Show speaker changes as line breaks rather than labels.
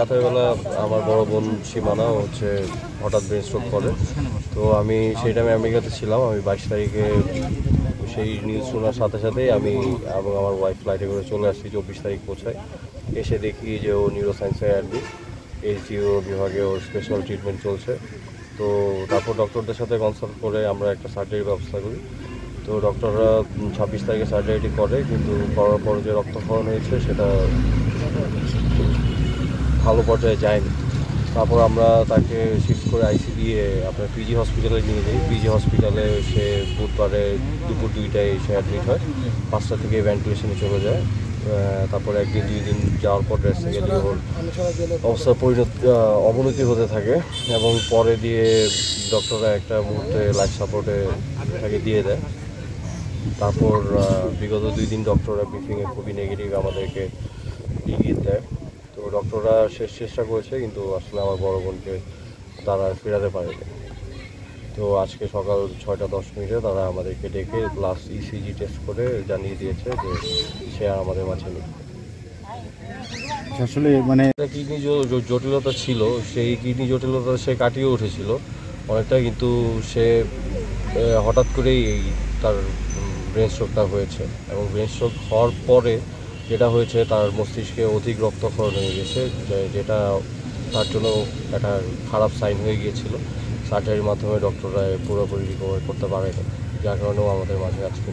রাতের বেলা আমার বড় বোন সীমানা হচ্ছে হঠাৎ ব্রেন স্ট্রোক করে। তো আমি সেই টাইমে আমেরিকাতে ছিলাম। আমি 22 তারিখে সেই নিউজ শোনার সাথে সাথেই আমি এবং আমার ওয়াইফ ফ্লাইটে করে চলে আসছি। 24 তারিখ পৌঁছাই। এসে দেখি যে ও নিউরোসায়েন্সে অ্যাডমিট, এইচডিও বিভাগে ওর স্পেশাল ট্রিটমেন্ট চলছে। তো তারপর ডক্টরদের সাথে কনসাল্ট করে আমরা একটা সার্জারির ব্যবস্থা করি। তো ডক্টররা 26 তারিখে সার্জারিটি করে, কিন্তু করার পর যে রক্তক্ষরণ হয়েছে সেটা ভালো পর্যায়ে যায়নি। তারপর আমরা তাকে শিফট করে আইসি দিয়ে আপনার পিজি হসপিটালে নিয়ে যাই। পিজি হসপিটালে সে বুধবারে দুপুর 2টায় সে অ্যাডমিট হয়। 5টা থেকে ভেন্টিলেশনে চলে যায়। তারপর 1-2 দিন যাওয়ার পর ড্রেসিংয়ে ওর অবস্থার অবনতি হতে থাকে এবং পরে দিয়ে ডক্টররা একটা মুহূর্তে লাইফ সাপোর্টে তাকে দিয়ে দেয়। তারপর বিগত 2 দিন ডক্টররা ব্রিফিংয়ে খুবই নেগেটিভ আমাদেরকে ইঙ্গিত দেয়। তো ডক্টররা শেষ চেষ্টা করেছে, কিন্তু আসলে আমার বড় বোনকে তারা ফেরাতে পারেনি। তো আজকে সকাল 6টা 10 মিনিটে তারা আমাদেরকে ডেকে প্লাস ইসিজি টেস্ট করে জানিয়ে দিয়েছে যে সে আর আমাদের মাঝে নেই।
আসলে মানে
কিডনি জটিলতা ছিল, সেই কিডনি জটিলতা সে কাটিয়ে উঠেছিল অনেকটা, কিন্তু সে হঠাৎ করেই তার ব্রেন স্ট্রোকটা হয়েছে এবং ব্রেন স্ট্রোক হওয়ার পরে যেটা হয়েছে তার মস্তিষ্কে অধিক রক্তক্ষরণ হয়ে গেছে, যেটা তার জন্য একটা খারাপ সাইন হয়ে গিয়েছিল। সার্জারির মাধ্যমে ডক্টররা পুরোপুরি রিকভার করতে পারেনি, যার কারণেও আমাদের মাঝে আজকে